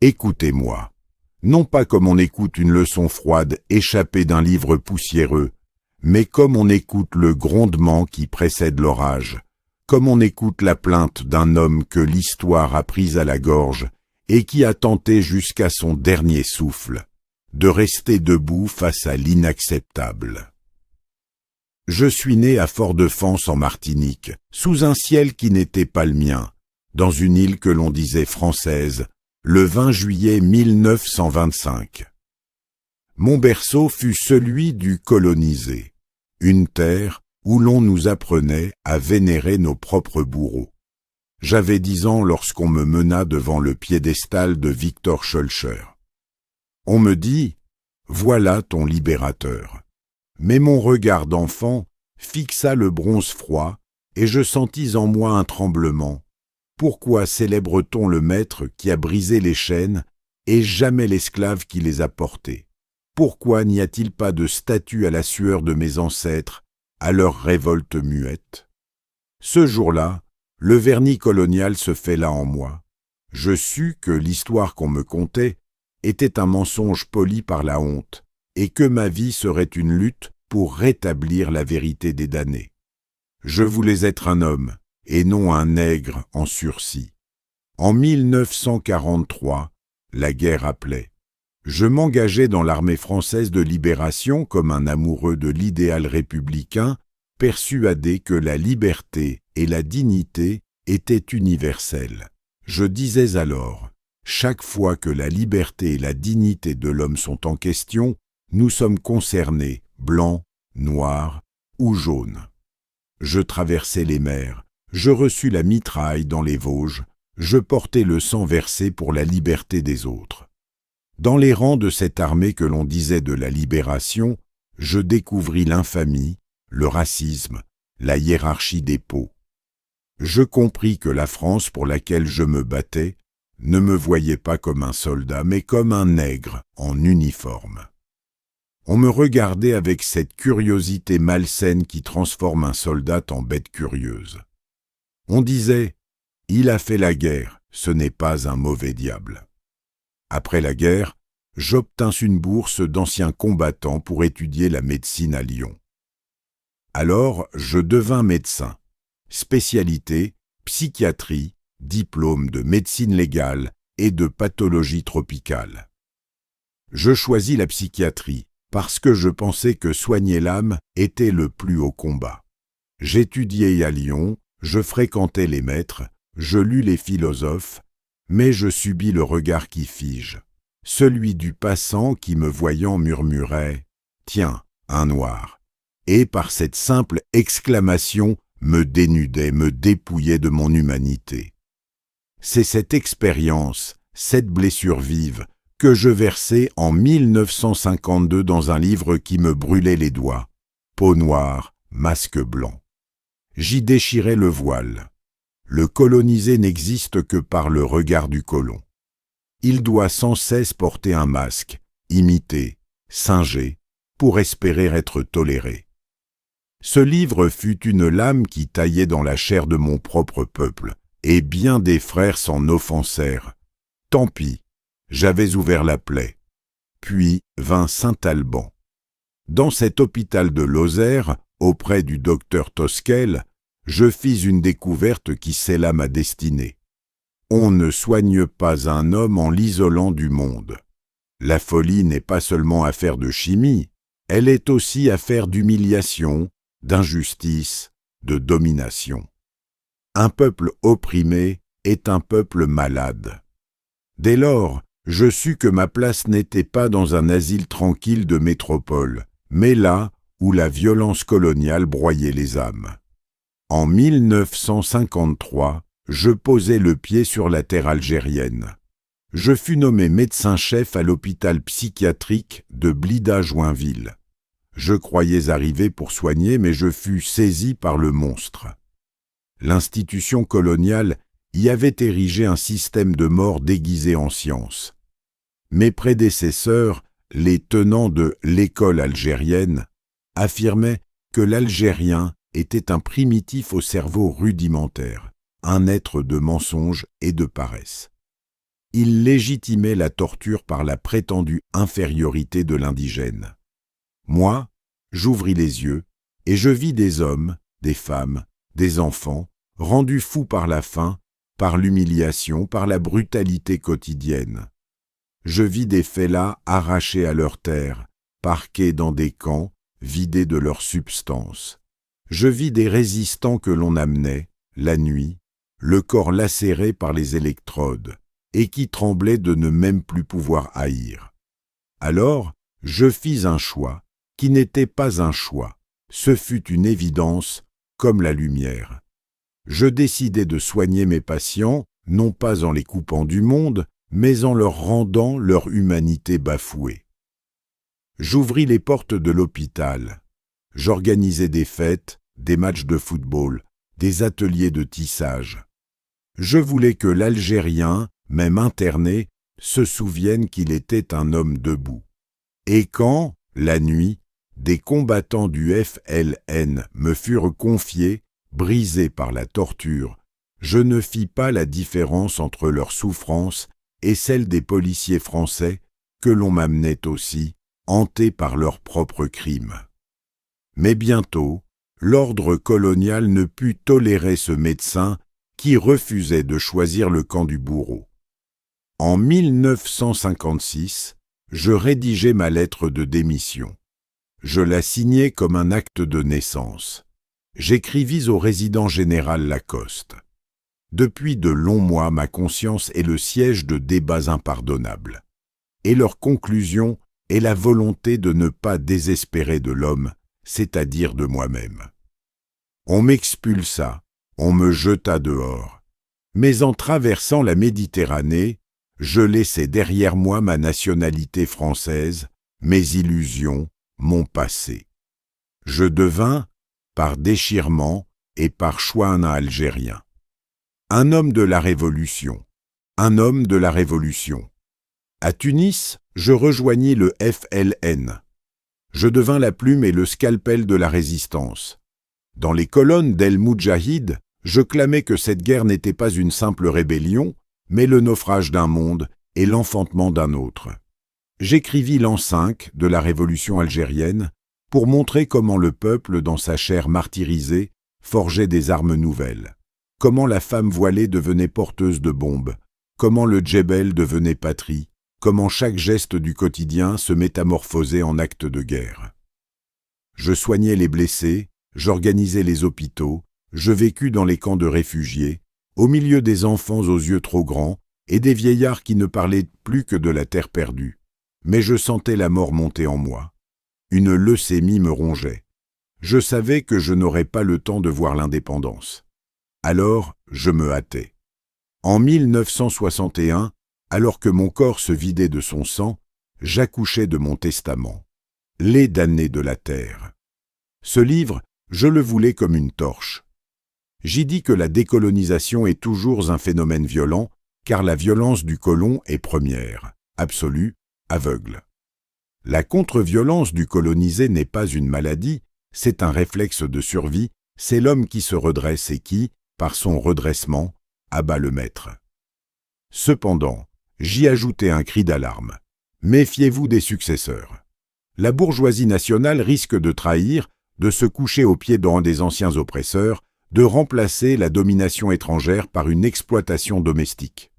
Écoutez-moi. Non pas comme on écoute une leçon froide échappée d'un livre poussiéreux, mais comme on écoute le grondement qui précède l'orage, comme on écoute la plainte d'un homme que l'histoire a pris à la gorge et qui a tenté jusqu'à son dernier souffle de rester debout face à l'inacceptable. Je suis né à Fort-de-France en Martinique, sous un ciel qui n'était pas le mien, dans une île que l'on disait française, le 20 juillet 1925. Mon berceau fut celui du colonisé, une terre où l'on nous apprenait à vénérer nos propres bourreaux. J'avais 10 ans lorsqu'on me mena devant le piédestal de Victor Schœlcher. On me dit « Voilà ton libérateur ». Mais mon regard d'enfant fixa le bronze froid et je sentis en moi un tremblement. Pourquoi célèbre-t-on le maître qui a brisé les chaînes et jamais l'esclave qui les a portées? Pourquoi n'y a-t-il pas de statue à la sueur de mes ancêtres, à leur révolte muette? Ce jour-là, le vernis colonial se fêla en moi. Je sus que l'histoire qu'on me contait était un mensonge poli par la honte, et que ma vie serait une lutte pour rétablir la vérité des damnés. Je voulais être un homme, et non un nègre en sursis. En 1943, la guerre appelait. Je m'engageai dans l'armée française de libération comme un amoureux de l'idéal républicain, persuadé que la liberté et la dignité étaient universelles. Je disais alors, chaque fois que la liberté et la dignité de l'homme sont en question, nous sommes concernés, blancs, noirs ou jaunes. Je traversai les mers, je reçus la mitraille dans les Vosges, je portai le sang versé pour la liberté des autres. Dans les rangs de cette armée que l'on disait de la libération, je découvris l'infamie, le racisme, la hiérarchie des peaux. Je compris que la France pour laquelle je me battais ne me voyait pas comme un soldat, mais comme un nègre en uniforme. On me regardait avec cette curiosité malsaine qui transforme un soldat en bête curieuse. On disait « Il a fait la guerre, ce n'est pas un mauvais diable ». Après la guerre, j'obtins une bourse d'anciens combattants pour étudier la médecine à Lyon. Alors, je devins médecin. Spécialité, psychiatrie, diplôme de médecine légale et de pathologie tropicale. Je choisis la psychiatrie parce que je pensais que soigner l'âme était le plus haut combat. J'étudiais à Lyon, je fréquentais les maîtres, je lus les philosophes, mais je subis le regard qui fige, celui du passant qui me voyant murmurait « Tiens, un noir !» et par cette simple exclamation me dénudait, me dépouillait de mon humanité. C'est cette expérience, cette blessure vive, que je versai en 1952 dans un livre qui me brûlait les doigts, Peau noire, masque blanc. J'y déchirai le voile. Le colonisé n'existe que par le regard du colon. Il doit sans cesse porter un masque, imiter, singer, pour espérer être toléré. Ce livre fut une lame qui taillait dans la chair de mon propre peuple, et bien des frères s'en offensèrent. Tant pis, j'avais ouvert la plaie. Puis vint Saint-Alban. Dans cet hôpital de Lozère, auprès du docteur Tosquel, je fis une découverte qui scella ma destinée. On ne soigne pas un homme en l'isolant du monde. La folie n'est pas seulement affaire de chimie, elle est aussi affaire d'humiliation, d'injustice, de domination. Un peuple opprimé est un peuple malade. Dès lors, je sus que ma place n'était pas dans un asile tranquille de métropole, mais là où la violence coloniale broyait les âmes. En 1953, je posai le pied sur la terre algérienne. Je fus nommé médecin-chef à l'hôpital psychiatrique de Blida-Joinville. Je croyais arriver pour soigner, mais je fus saisi par le monstre. L'institution coloniale y avait érigé un système de mort déguisé en science. Mes prédécesseurs, les tenants de l'école algérienne, affirmaient que l'Algérien était un primitif au cerveau rudimentaire, un être de mensonge et de paresse. Il légitimait la torture par la prétendue infériorité de l'indigène. Moi, j'ouvris les yeux, et je vis des hommes, des femmes, des enfants, rendus fous par la faim, par l'humiliation, par la brutalité quotidienne. Je vis des fellahs arrachés à leur terre, parqués dans des camps, vidés de leur substance. Je vis des résistants que l'on amenait, la nuit, le corps lacéré par les électrodes, et qui tremblaient de ne même plus pouvoir haïr. Alors, je fis un choix, qui n'était pas un choix, ce fut une évidence, comme la lumière. Je décidai de soigner mes patients, non pas en les coupant du monde, mais en leur rendant leur humanité bafouée. J'ouvris les portes de l'hôpital. J'organisai des fêtes, des matchs de football, des ateliers de tissage. Je voulais que l'Algérien, même interné, se souvienne qu'il était un homme debout. Et quand, la nuit, des combattants du FLN me furent confiés, brisés par la torture, je ne fis pas la différence entre leur souffrance et celle des policiers français que l'on m'amenait aussi, hantés par leurs propres crimes. Mais bientôt, l'ordre colonial ne put tolérer ce médecin qui refusait de choisir le camp du bourreau. En 1956, je rédigeai ma lettre de démission. Je la signai comme un acte de naissance. J'écrivis au résident général Lacoste. Depuis de longs mois, ma conscience est le siège de débats impardonnables. Et leur conclusion est la volonté de ne pas désespérer de l'homme, c'est-à-dire de moi-même. On m'expulsa, on me jeta dehors. Mais en traversant la Méditerranée, je laissai derrière moi ma nationalité française, mes illusions, mon passé. Je devins, par déchirement et par choix un Algérien. Un homme de la Révolution, un homme de la Révolution. À Tunis, je rejoignis le FLN. Je devins la plume et le scalpel de la résistance. Dans les colonnes d'El Moudjahid, je clamais que cette guerre n'était pas une simple rébellion, mais le naufrage d'un monde et l'enfantement d'un autre. J'écrivis l'an 5 de la Révolution algérienne pour montrer comment le peuple, dans sa chair martyrisée, forgeait des armes nouvelles, comment la femme voilée devenait porteuse de bombes, comment le djebel devenait patrie, comment chaque geste du quotidien se métamorphosait en acte de guerre. Je soignais les blessés, j'organisais les hôpitaux, je vécus dans les camps de réfugiés, au milieu des enfants aux yeux trop grands et des vieillards qui ne parlaient plus que de la terre perdue. Mais je sentais la mort monter en moi. Une leucémie me rongeait. Je savais que je n'aurais pas le temps de voir l'indépendance. Alors, je me hâtais. En 1961, alors que mon corps se vidait de son sang, j'accouchais de mon testament. Les damnés de la terre. Ce livre, je le voulais comme une torche. J'y dis que la décolonisation est toujours un phénomène violent, car la violence du colon est première, absolue, aveugle. La contre-violence du colonisé n'est pas une maladie, c'est un réflexe de survie, c'est l'homme qui se redresse et qui, par son redressement, abat le maître. Cependant, j'y ajoutais un cri d'alarme. Méfiez-vous des successeurs. La bourgeoisie nationale risque de trahir, de se coucher aux pieds d'un des anciens oppresseurs, de remplacer la domination étrangère par une exploitation domestique.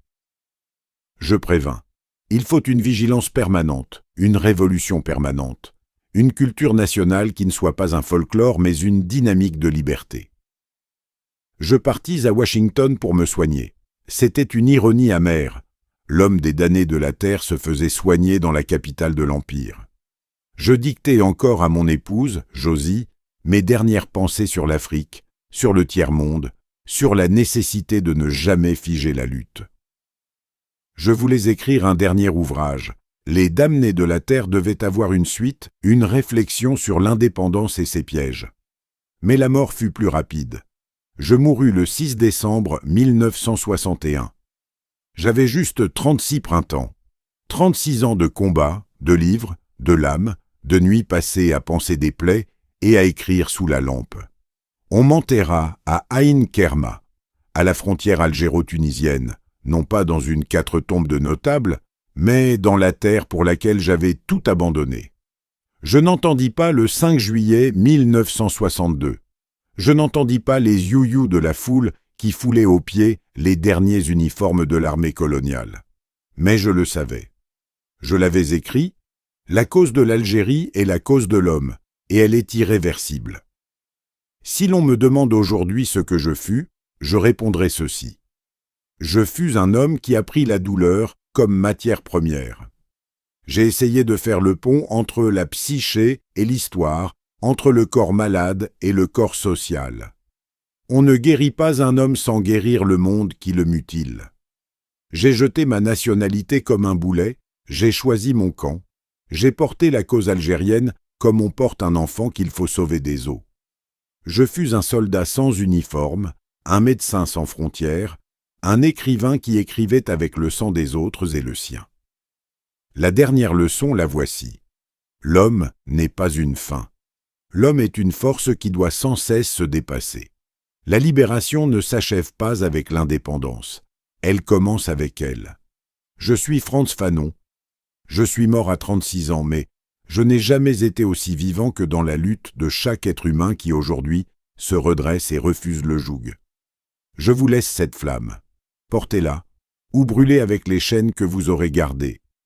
Je prévins. Il faut une vigilance permanente, une révolution permanente, une culture nationale qui ne soit pas un folklore mais une dynamique de liberté. Je partis à Washington pour me soigner. C'était une ironie amère. L'homme des damnés de la terre se faisait soigner dans la capitale de l'Empire. Je dictai encore à mon épouse, Josie, mes dernières pensées sur l'Afrique, sur le tiers-monde, sur la nécessité de ne jamais figer la lutte. Je voulais écrire un dernier ouvrage. Les damnés de la terre devaient avoir une suite, une réflexion sur l'indépendance et ses pièges. Mais la mort fut plus rapide. Je mourus le 6 décembre 1961. J'avais juste 36 printemps, 36 ans de combats, de livres, de lames, de nuits passées à panser des plaies et à écrire sous la lampe. On m'enterra à Aïn Kerma, à la frontière algéro-tunisienne, non pas dans une quatre-tombes de notables, mais dans la terre pour laquelle j'avais tout abandonné. Je n'entendis pas le 5 juillet 1962. Je n'entendis pas les you-you de la foule qui foulait aux pieds les derniers uniformes de l'armée coloniale. Mais je le savais. Je l'avais écrit, la cause de l'Algérie est la cause de l'homme, et elle est irréversible. Si l'on me demande aujourd'hui ce que je fus, je répondrai ceci. Je fus un homme qui a pris la douleur comme matière première. J'ai essayé de faire le pont entre la psyché et l'histoire, entre le corps malade et le corps social. On ne guérit pas un homme sans guérir le monde qui le mutile. J'ai jeté ma nationalité comme un boulet, j'ai choisi mon camp, j'ai porté la cause algérienne comme on porte un enfant qu'il faut sauver des eaux. Je fus un soldat sans uniforme, un médecin sans frontières, un écrivain qui écrivait avec le sang des autres et le sien. La dernière leçon, la voici. L'homme n'est pas une fin. L'homme est une force qui doit sans cesse se dépasser. La libération ne s'achève pas avec l'indépendance. Elle commence avec elle. Je suis Frantz Fanon. Je suis mort à 36 ans, mais je n'ai jamais été aussi vivant que dans la lutte de chaque être humain qui aujourd'hui se redresse et refuse le joug. Je vous laisse cette flamme. Portez-la, ou brûlez avec les chaînes que vous aurez gardées.